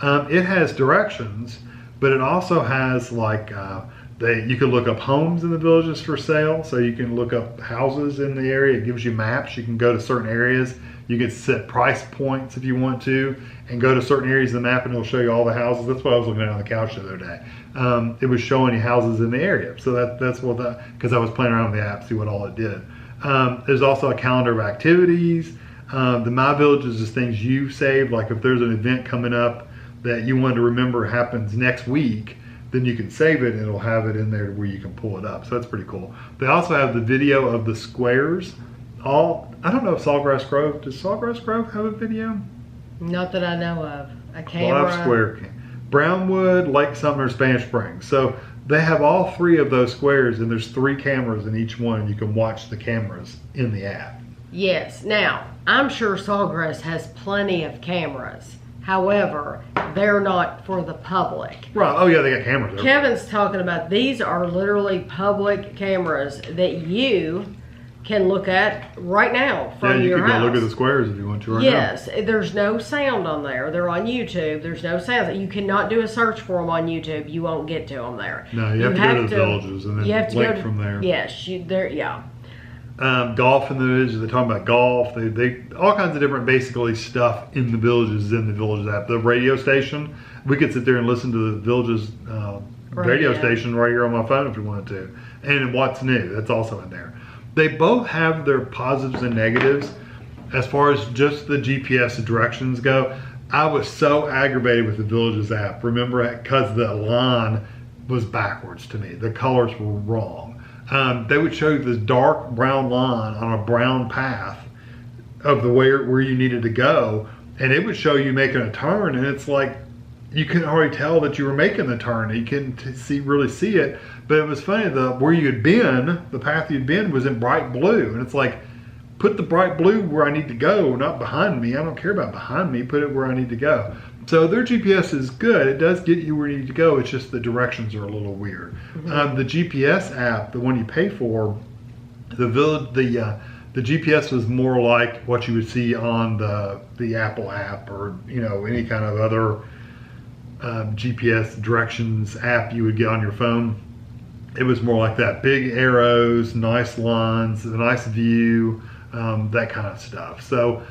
it has directions, but it also has like you can look up homes in the villages for sale. So you can look up houses in the area. It gives you maps. You can go to certain areas. You can set price points if you want to, and go to certain areas of the map, and it'll show you all the houses. That's what I was looking at on the couch the other day. It was showing you houses in the area. So that's what because I was playing around with the app, see what all it did. There's also a calendar of activities. The My Villages is things you saved. Like if there's an event coming up that you want to remember happens next week, then you can save it and it'll have it in there where you can pull it up. So that's pretty cool. They also have the video of the squares. I don't know if Sawgrass Grove, does Sawgrass Grove have a video? Not that I know of. A camera. Live Square. Brownwood, Lake Sumner, Spanish Springs. So they have all 3 of those squares, and there's 3 cameras in each one, and you can watch the cameras in the app. Yes. Now, I'm sure Sawgrass has plenty of cameras. However, they're not for the public. Right. Oh, yeah, they got cameras there. Kevin's talking about these are literally public cameras that you can look at right now from your house. Yeah, you can go look at the squares if you want to right now. Yes, there's no sound on there. They're on YouTube. There's no sound. You cannot do a search for them on YouTube. You won't get to them there. No, you have to go to the villages and then link from there. Yes, yeah. Golf in the villages. They're talking about golf. They all kinds of different basically stuff in the villages in the villages app. The radio station. We could sit there and listen to the villages radio station right here on my phone if we wanted to. And what's new? That's also in there. They both have their positives and negatives. As far as just the GPS directions go, I was so aggravated with the Villages app. Remember, because the line was backwards to me. The colors were wrong. They would show you this dark brown line on a brown path of the where you needed to go, and it would show you making a turn, and it's like you can already tell that you were making the turn. You can really see it. But it was funny, where you had been, the path you'd been was in bright blue. And it's like, put the bright blue where I need to go, not behind me. I don't care about behind me. Put it where I need to go. So their GPS is good. It does get you where you need to go. It's just the directions are a little weird. The GPS app, the one you pay for, the GPS was more like what you would see on the Apple app or any kind of other GPS directions app you would get on your phone. It was more like that. Big arrows, nice lines, a nice view, that kind of stuff. So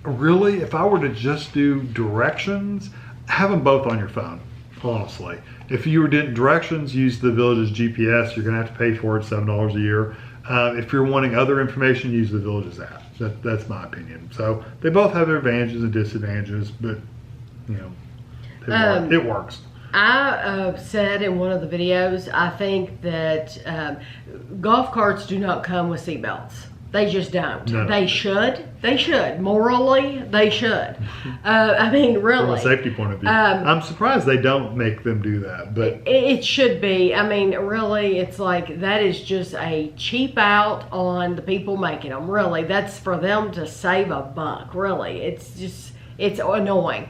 really, if I were to just do directions, have them both on your phone, honestly. If you were doing directions, use the Villages GPS. You're going to have to pay for it, $7 a year. If you're wanting other information, use the Villages app. That's my opinion. So they both have their advantages and disadvantages, but it works. I said in one of the videos, I think that golf carts do not come with seatbelts. They just don't. No. They should. They should. Morally, they should. I mean, really. From a safety point of view. I'm surprised they don't make them do that. But it should be. I mean, really, it's like that is just a cheap out on the people making them. Really, that's for them to save a buck. Really, it's annoying.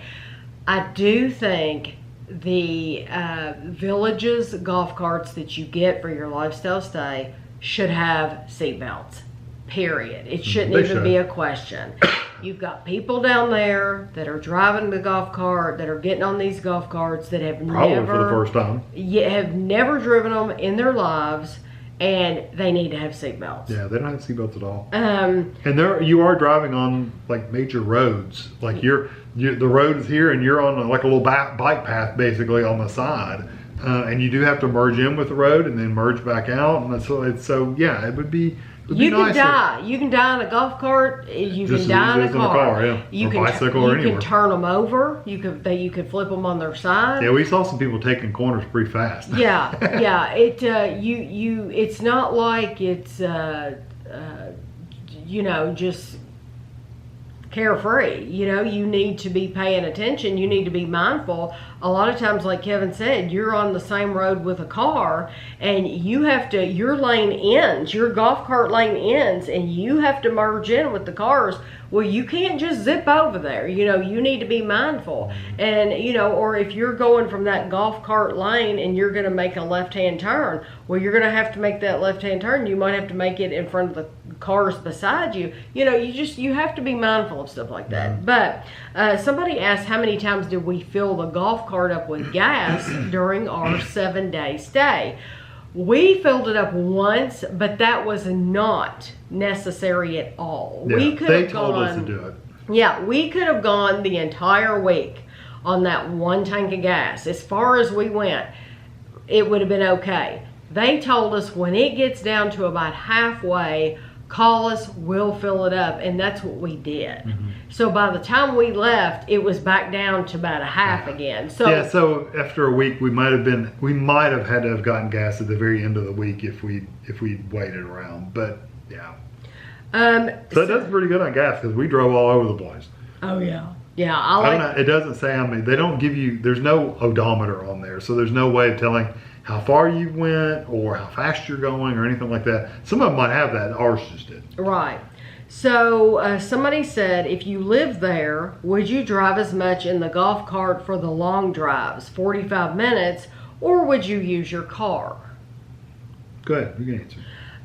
I do think the Villages golf carts that you get for your lifestyle stay should have seatbelts. Period. It shouldn't even be a question. You've got people down there that are driving the golf cart, that are getting on these golf carts that have probably for the first time. Have never driven them in their lives, and they need to have seatbelts. Yeah, they don't have seatbelts at all. And you are driving on like major roads. Like the road is here, and you're on like a little bike path basically on the side. And you do have to merge in with the road and then merge back out. And so yeah, it would be. You can die. You can die in a golf cart. You can die in a car. Yeah. You or can bicycle or anywhere. You can turn them over. You could flip them on their side. Yeah, we saw some people taking corners pretty fast. Yeah, yeah. It's not like it's just carefree. You need to be paying attention. You need to be mindful. A lot of times, like Kevin said, you're on the same road with a car, and your lane ends, your golf cart lane ends, and you have to merge in with the cars. Well, you can't just zip over there. You need to be mindful. And, or if you're going from that golf cart lane and you're going to make a left-hand turn, well, you're going to have to make that left-hand turn. You might have to make it in front of the cars beside you. You have to be mindful of stuff like that. But somebody asked, how many times did we fill the golf cart up with gas during our 7-day stay? We filled it up once, but that was not necessary at all. Yeah, they told us to do it. Yeah, we could have gone the entire week on that one tank of gas. As far as we went, it would have been okay. They told us when it gets down to about halfway, call us, we'll fill it up. And that's what we did. So by the time we left, it was back down to about a half again. So yeah, so after a week, we might have had to have gotten gas at the very end of the week if we'd waited around. But yeah. So that's pretty good on gas because we drove all over the place. Oh yeah. Yeah, it doesn't say how many. They don't give you. There's no odometer on there, so there's no way of telling how far you went or how fast you're going or anything like that. Some of them might have that. Ours just didn't. Right. So somebody said, if you live there, would you drive as much in the golf cart for the long drives, 45 minutes, or would you use your car? Go ahead. You can answer.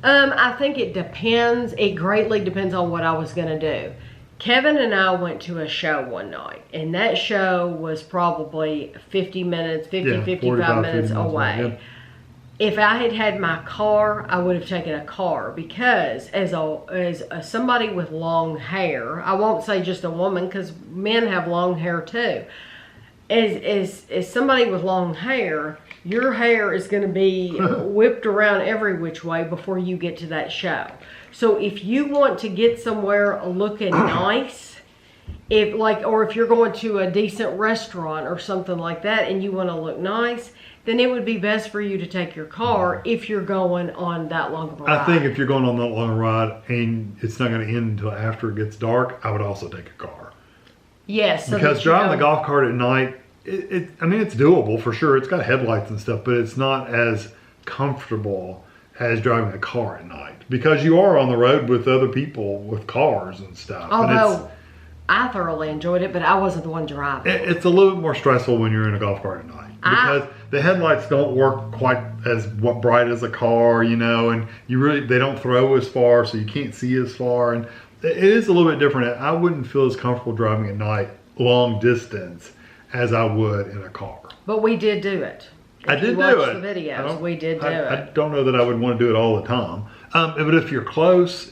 I think it depends. It greatly depends on what I was going to do. Kevin and I went to a show one night, and that show was probably 55 minutes away. Yeah. If I had had my car, I would have taken a car because as somebody with long hair, I won't say just a woman because men have long hair too. As somebody with long hair, your hair is going to be whipped around every which way before you get to that show. So if you want to get somewhere looking nice, or if you're going to a decent restaurant or something like that and you want to look nice, then it would be best for you to take your car if you're going on that long of a ride. I think if you're going on that long ride and it's not going to end until after it gets dark, I would also take a car. Yes. So because driving the golf cart at night, I mean, it's doable for sure. It's got headlights and stuff, but it's not as comfortable as driving a car at night because you are on the road with other people with cars and stuff. Although I thoroughly enjoyed it, but I wasn't the one driving. It's a little bit more stressful when you're in a golf cart at night because the headlights don't work quite as bright as a car, and they don't throw as far, so you can't see as far, and it is a little bit different. I wouldn't feel as comfortable driving at night long distance as I would in a car. But we did do it. I did do it. The videos, we did do it. I don't know that I would want to do it all the time. But if you're close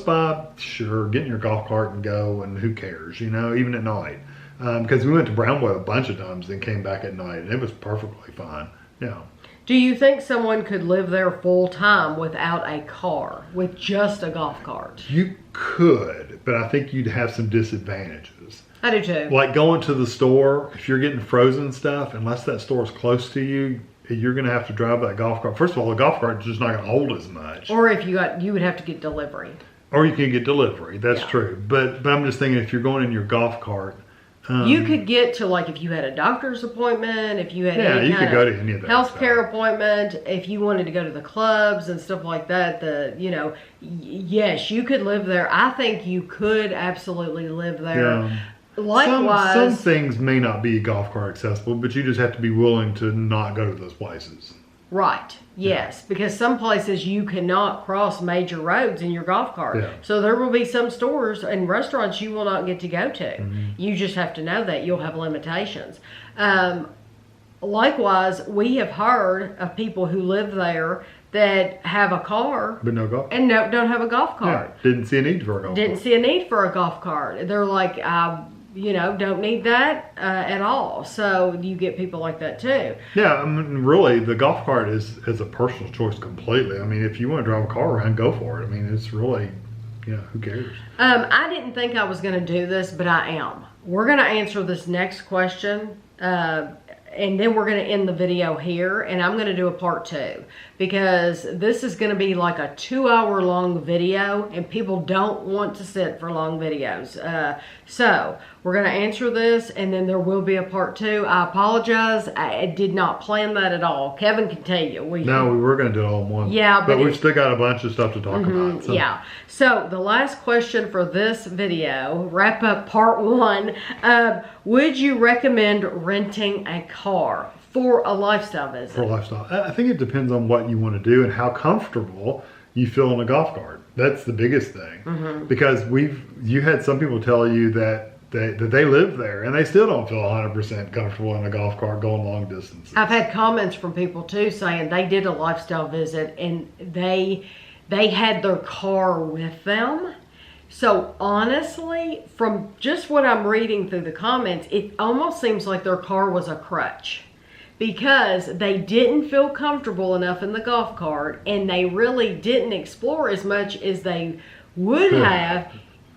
by, sure, get in your golf cart and go, and who cares, even at night. Because we went to Brownwood a bunch of times and came back at night, and it was perfectly fine. Yeah. Do you think someone could live there full time without a car, with just a golf cart? You could, but I think you'd have some disadvantages. I do too. Like going to the store, if you're getting frozen stuff, unless that store is close to you, you're going to have to drive that golf cart. First of all, the golf cart is just not going to hold as much. Or you would have to get delivery. Or you can get delivery. That's true. But I'm just thinking if you're going in your golf cart. You could get to, like, if you had a doctor's appointment, if you had any kind go to any of that healthcare appointment, if you wanted to go to the clubs and stuff like that, yes, you could live there. I think you could absolutely live there. Yeah. Likewise, some things may not be golf cart accessible, but you just have to be willing to not go to those places. Right. Yes, because some places you cannot cross major roads in your golf cart. Yeah. So there will be some stores and restaurants you will not get to go to. Mm-hmm. You just have to know that you'll have limitations. Likewise, we have heard of people who live there that have a car but no golf and don't have a golf cart. Yeah. Didn't see a need for a golf cart. Didn't see a need for a golf cart. They're like, don't need that at all. So you get people like that too. Yeah, I mean, really, the golf cart is a personal choice completely. I mean, if you want to drive a car around, go for it. I mean, it's really, who cares? I didn't think I was going to do this, but I am. We're going to answer this next question, and then we're going to end the video here, and I'm going to do a part 2 because this is going to be like a 2-hour long video, and people don't want to sit for long videos. So we're going to answer this, and then there will be a part 2. I apologize. I did not plan that at all. Kevin can tell you. We were going to do it all in one. Yeah, but we've still got a bunch of stuff to talk about. So. Yeah. So the last question for this video, wrap up part 1. Would you recommend renting a car for a lifestyle visit? For a lifestyle. I think it depends on what you want to do and how comfortable you feel in a golf cart. That's the biggest thing. Mm-hmm. Because you had some people tell you that they live there and they still don't feel 100% comfortable in a golf cart going long distances. I've had comments from people too saying they did a lifestyle visit and they had their car with them. So honestly, from just what I'm reading through the comments, it almost seems like their car was a crutch. because they didn't feel comfortable enough in the golf cart, and they really didn't explore as much as they would have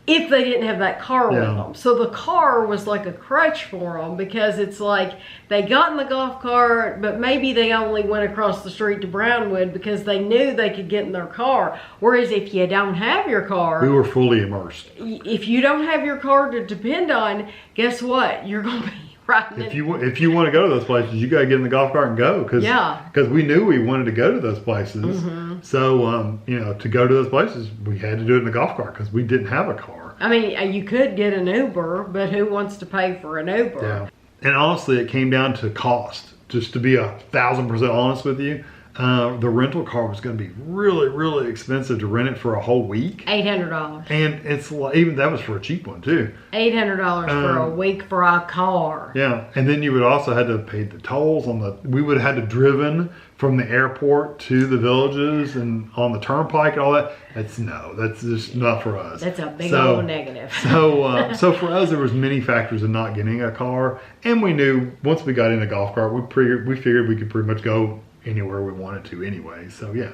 if they didn't have that car with them. So the car was like a crutch for them, because it's like they got in the golf cart, but maybe they only went across the street to Brownwood because they knew they could get in their car. Whereas if you don't have your car, we were fully immersed. If you don't have your car to depend on, guess what? You're going to be riding. If you want to go to those places, you got to get in the golf cart and go, because we knew we wanted to go to those places. So you know, to go to those places, we had to do it in the golf cart because we didn't have a car. I mean, you could get an Uber, but who wants to pay for an Uber? Yeah. And honestly, it came down to cost. Just to be 1,000% honest with you, the rental car was going to be really, really expensive to rent it for a whole week. $800. And it's like, even that was for a cheap one too. $800 for a week for a car. Yeah, and then you would also have to pay the tolls on the. We would have had to driven from the airport to the villages and on the turnpike and all that. That's just not for us. That's a big old negative. So for us, there was many factors in not getting a car, and we knew once we got in a golf cart, we figured we could pretty much go anywhere we wanted to anyway. So yeah.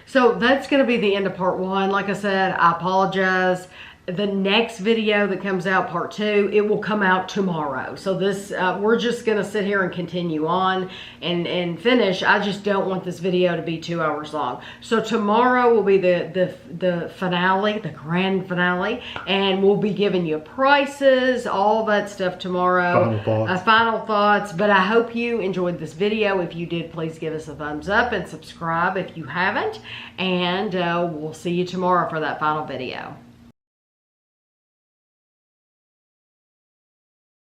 So that's going to be the end of part 1. Like I said, I apologize. The next video that comes out, part 2, it will come out tomorrow. So this, we're just going to sit here and continue on and finish. I just don't want this video to be 2 hours long. So tomorrow will be the finale, the grand finale, and we'll be giving you prices, all that stuff tomorrow. Final thoughts. But I hope you enjoyed this video. If you did, please give us a thumbs up and subscribe if you haven't. And we'll see you tomorrow for that final video.